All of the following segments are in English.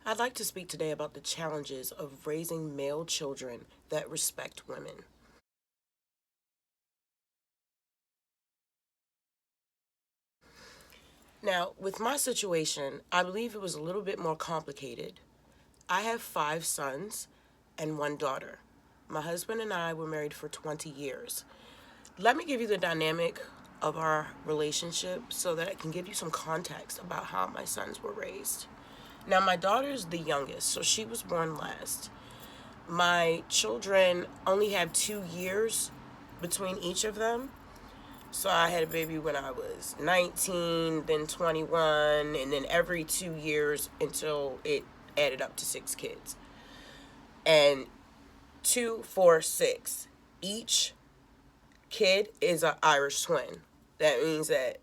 I'd like to speak today about the challenges of raising male children that respect women. Now, with my situation, I believe it was a little bit more complicated. I have 5 sons and 1 daughter. My husband and I were married for 20 years. Let me give you the dynamic of our relationship so that I can give you some context about how my sons were raised. Now, my daughter's the youngest, so she was born last. My children only have 2 years between each of them. So I had a baby when I was 19, then 21, and then every 2 years until it added up to 6 kids. And 2, 4, 6. Each kid is an Irish twin. That means that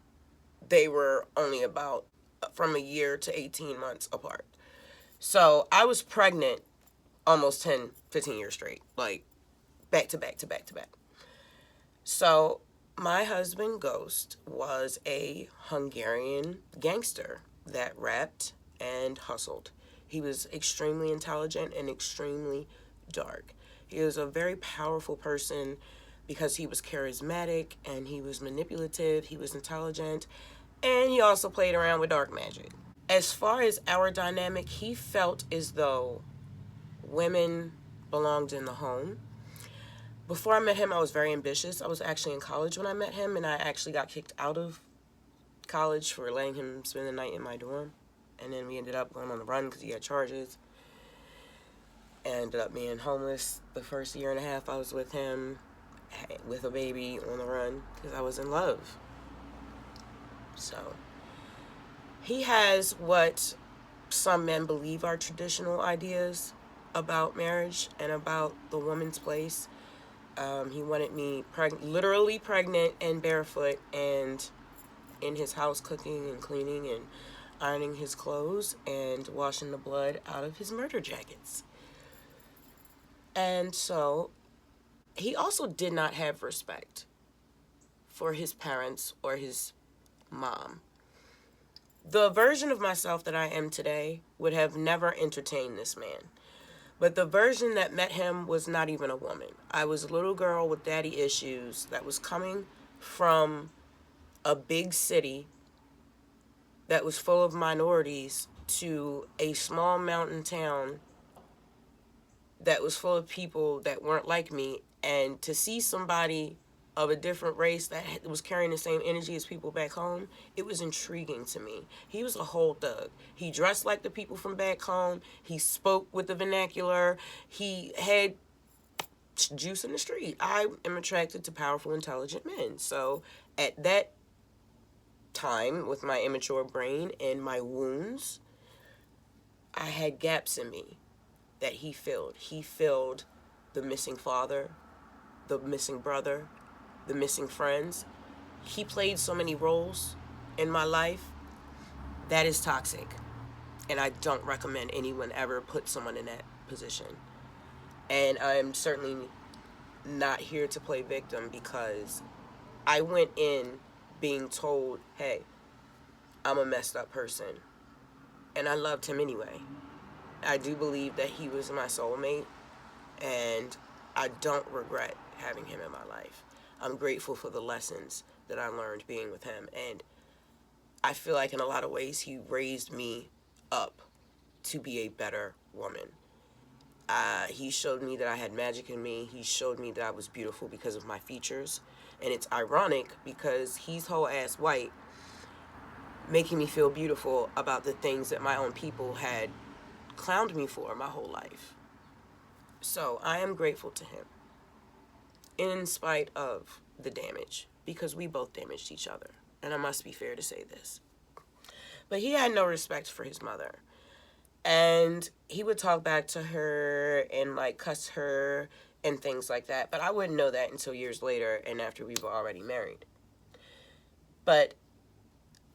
they were only about from a year to 18 months apart. So I was pregnant almost 10, 15 years straight, like back to back to back to back. So my husband Ghost was a Hungarian gangster that rapped and hustled. He was extremely intelligent and extremely dark. He was a very powerful person because he was charismatic and he was manipulative, he was intelligent, and he also played around with dark magic. As far as our dynamic, he felt as though women belonged in the home. Before I met him, I was very ambitious. I was actually in college when I met him, and I actually got kicked out of college for letting him spend the night in my dorm. And then we ended up going on the run because he had charges. And ended up being homeless the first year and a half I was with him, with a baby on the run, because I was in love. So he has what some men believe are traditional ideas about marriage and about the woman's place. He wanted me literally pregnant and barefoot and in his house cooking and cleaning and ironing his clothes and washing the blood out of his murder jackets. And so he also did not have respect for his parents or his mom. The version of myself that I am today would have never entertained this man. But the version that met him was not even a woman. I was a little girl with daddy issues that was coming from a big city that was full of minorities to a small mountain town that was full of people that weren't like me. And to see somebody of a different race that was carrying the same energy as people back home, it was intriguing to me. He was a whole thug. He dressed like the people from back home. He spoke with the vernacular. He had juice in the street. I am attracted to powerful, intelligent men. So at that time, with my immature brain and my wounds, I had gaps in me that he filled. He filled the missing father, the missing brother, the missing friends. He played so many roles in my life that is toxic. And I don't recommend anyone ever put someone in that position. And I'm certainly not here to play victim because I went in being told, hey, I'm a messed up person. And I loved him anyway. I do believe that he was my soulmate, and I don't regret having him in my life. I'm grateful for the lessons that I learned being with him, and I feel like in a lot of ways he raised me up to be a better woman. He showed me that I had magic in me. He showed me that I was beautiful because of my features. And it's ironic because he's whole ass white, making me feel beautiful about the things that my own people had clowned me for my whole life. So I am grateful to him in spite of the damage because we both damaged each other. And I must be fair to say this. But he had no respect for his mother. And he would talk back to her and like cuss her and things like that. But I wouldn't know that until years later and after we were already married. But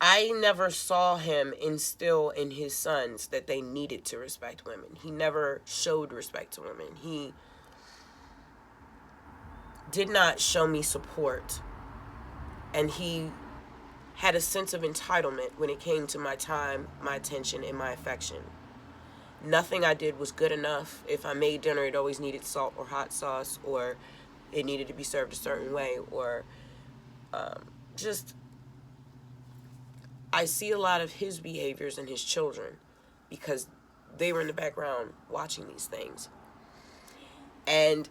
I never saw him instill in his sons that they needed to respect women. He never showed respect to women. He did not show me support. And he had a sense of entitlement when it came to my time, my attention, and my affection. Nothing I did was good enough. If I made dinner, it always needed salt or hot sauce, or it needed to be served a certain way, or just, I see a lot of his behaviors in his children because they were in the background watching these things. And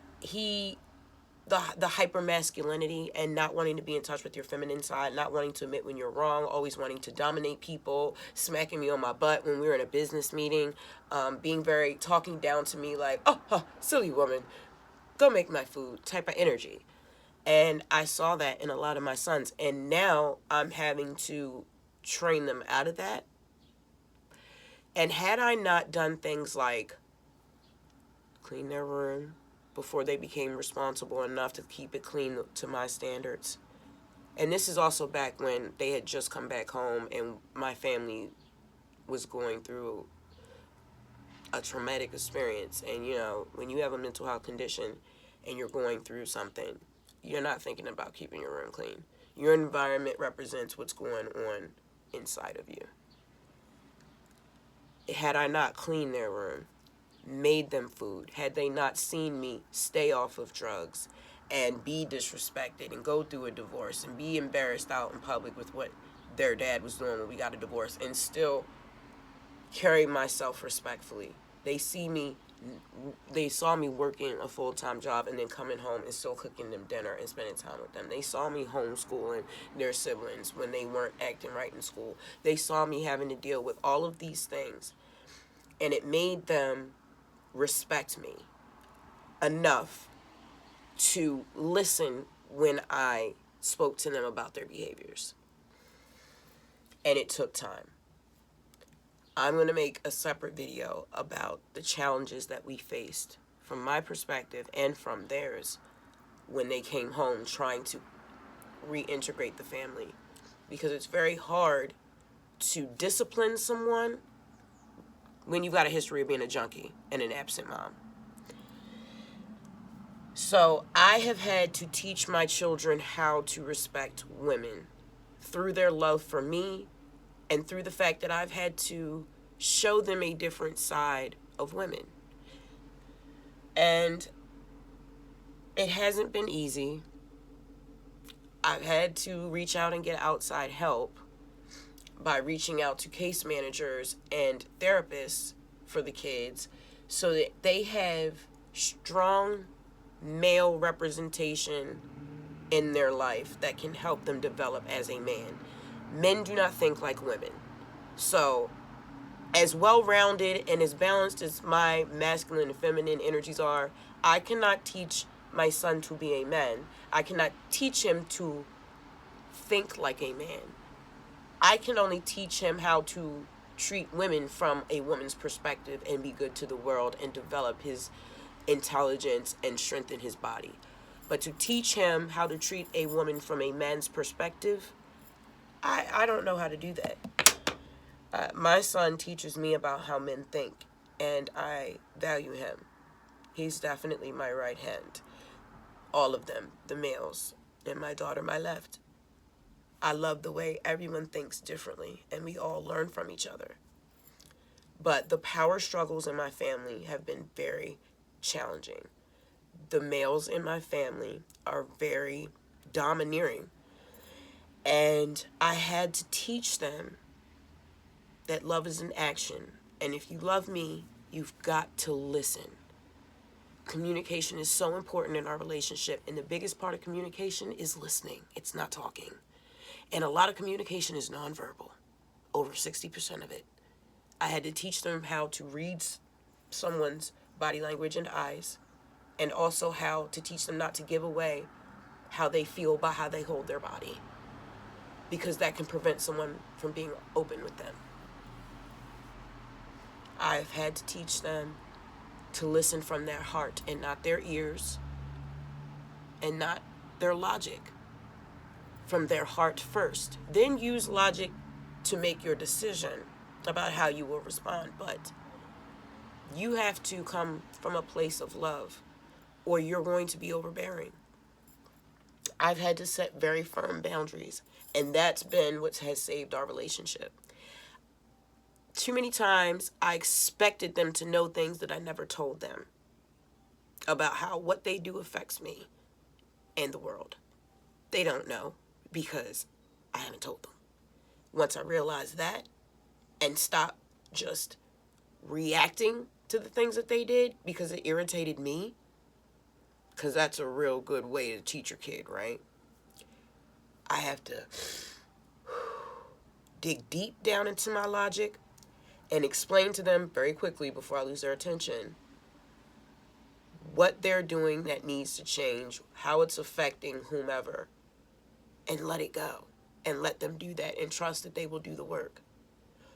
the hyper masculinity and not wanting to be in touch with your feminine side, not wanting to admit when you're wrong, always wanting to dominate people, smacking me on my butt when we were in a business meeting, talking down to me like, oh, silly woman, go make my food type of energy. And I saw that in a lot of my sons. And now I'm having to train them out of that. And had I not done things like clean their room before they became responsible enough to keep it clean to my standards, and this is also back when they had just come back home and my family was going through a traumatic experience. And when you have a mental health condition and you're going through something, you're not thinking about keeping your room clean. Your environment represents what's going on inside of you. Had I not cleaned their room, made them food, had they not seen me stay off of drugs and be disrespected and go through a divorce and be embarrassed out in public with what their dad was doing when we got a divorce, and still carry myself respectfully. They saw me working a full-time job and then coming home and still cooking them dinner and spending time with them. They saw me homeschooling their siblings when they weren't acting right in school. They saw me having to deal with all of these things, and it made them respect me enough to listen when I spoke to them about their behaviors. And it took time. I'm going to make a separate video about the challenges that we faced from my perspective and from theirs when they came home trying to reintegrate the family. Because it's very hard to discipline someone when you've got a history of being a junkie and an absent mom. So I have had to teach my children how to respect women through their love for me and through the fact that I've had to show them a different side of women. And it hasn't been easy. I've had to reach out and get outside help by reaching out to case managers and therapists for the kids so that they have strong male representation in their life that can help them develop as a man. Men do not think like women. So, as well-rounded and as balanced as my masculine and feminine energies are, I cannot teach my son to be a man. I cannot teach him to think like a man. I can only teach him how to treat women from a woman's perspective and be good to the world and develop his intelligence and strengthen his body. But to teach him how to treat a woman from a man's perspective, I don't know how to do that. My son teaches me about how men think, and I value him. He's definitely my right hand. All of them, the males, and my daughter, my left. I love the way everyone thinks differently, and we all learn from each other. But the power struggles in my family have been very challenging. The males in my family are very domineering. And I had to teach them that love is an action. And if you love me, you've got to listen. Communication is so important in our relationship. And the biggest part of communication is listening. It's not talking. And a lot of communication is nonverbal. Over 60% of it. I had to teach them how to read someone's body language and eyes. And also how to teach them not to give away how they feel by how they hold their body. Because that can prevent someone from being open with them. I've had to teach them to listen from their heart and not their ears and not their logic. From their heart first. Then use logic to make your decision about how you will respond. But you have to come from a place of love or you're going to be overbearing. I've had to set very firm boundaries, and that's been what has saved our relationship. Too many times I expected them to know things that I never told them about how what they do affects me and the world. They don't know because I haven't told them. Once I realized that and stopped just reacting to the things that they did because it irritated me, because that's a real good way to teach your kid, right? I have to dig deep down into my logic and explain to them very quickly before I lose their attention what they're doing that needs to change, how it's affecting whomever, and let it go. And let them do that and trust that they will do the work.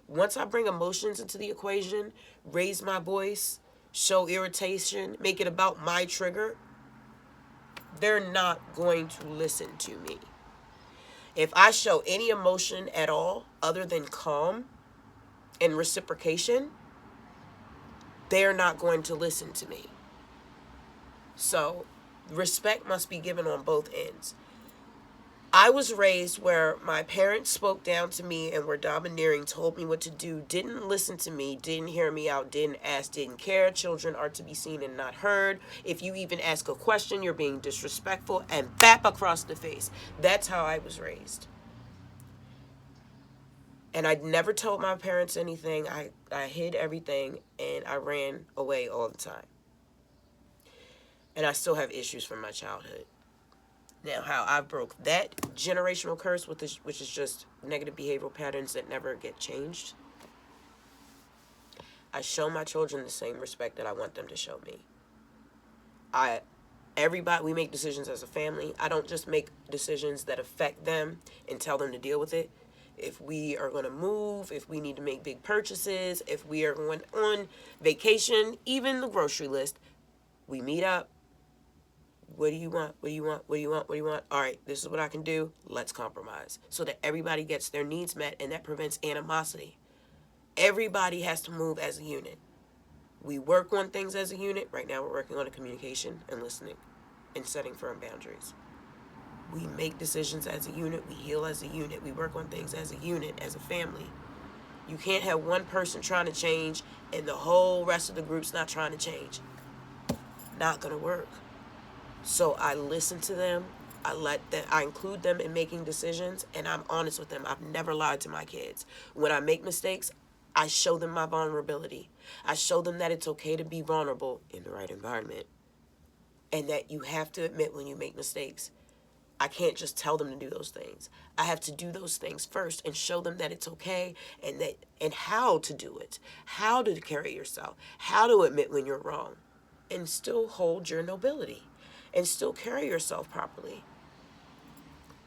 Once I bring emotions into the equation, raise my voice, show irritation, make it about my trigger, they're not going to listen to me. If I show any emotion at all other than calm and reciprocation, they're not going to listen to me. So respect must be given on both ends. I was raised where my parents spoke down to me and were domineering, told me what to do, didn't listen to me, didn't hear me out, didn't ask, didn't care. Children are to be seen and not heard. If you even ask a question, you're being disrespectful, and bap across the face. That's how I was raised. And I never told my parents anything. I hid everything, and I ran away all the time. And I still have issues from my childhood. Now, how I broke that generational curse, which is just negative behavioral patterns that never get changed. I show my children the same respect that I want them to show me. We make decisions as a family. I don't just make decisions that affect them and tell them to deal with it. If we are going to move, if we need to make big purchases, if we are going on vacation, even the grocery list, we meet up. What do you want? What do you want? What do you want? What do you want? All right, this is what I can do. Let's compromise so that everybody gets their needs met, and that prevents animosity. Everybody has to move as a unit. We work on things as a unit. Right now we're working on a communication and listening and setting firm boundaries. We make decisions as a unit. We heal as a unit. We work on things as a unit, as a family. You can't have one person trying to change and the whole rest of the group's not trying to change. Not going to work. So I listen to them. I include them in making decisions, and I'm honest with them. I've never lied to my kids. When I make mistakes, I show them my vulnerability. I show them that it's okay to be vulnerable in the right environment, and that you have to admit when you make mistakes. I can't just tell them to do those things. I have to do those things first and show them that it's okay, and how to do it, how to carry yourself, how to admit when you're wrong, and still hold your nobility, and still carry yourself properly.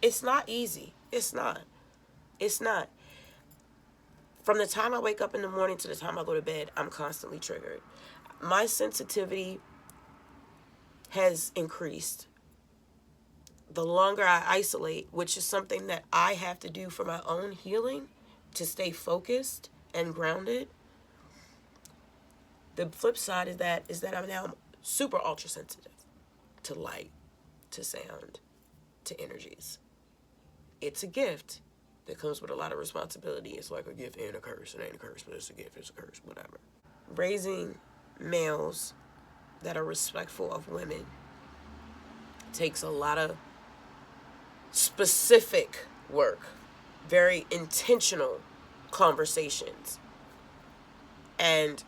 It's not easy. It's not. It's not. From the time I wake up in the morning to the time I go to bed, I'm constantly triggered. My sensitivity has increased the longer I isolate, which is something that I have to do for my own healing to stay focused and grounded. The flip side of that is that I'm now super ultra sensitive to light, to sound, to energies. It's a gift that comes with a lot of responsibility. It's like a gift and a curse. It ain't a curse, but it's a gift, it's a curse, whatever. Raising males that are respectful of women takes a lot of specific work, very intentional conversations. And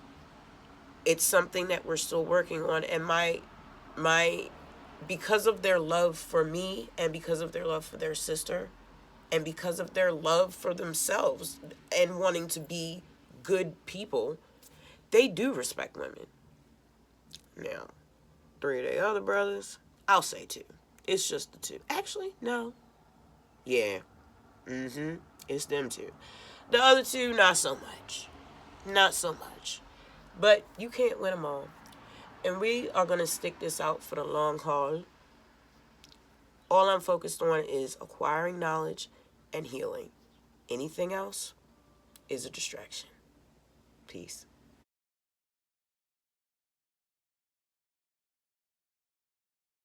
it's something that we're still working on. And my because of their love for me, and because of their love for their sister, and because of their love for themselves and wanting to be good people, they do respect women. Now, 3 of their other brothers, I'll say 2. It's just the 2. Actually, no. Yeah. It's them 2. The other 2, not so much. Not so much. But you can't win them all. And we are going to stick this out for the long haul. All I'm focused on is acquiring knowledge and healing. Anything else is a distraction. Peace.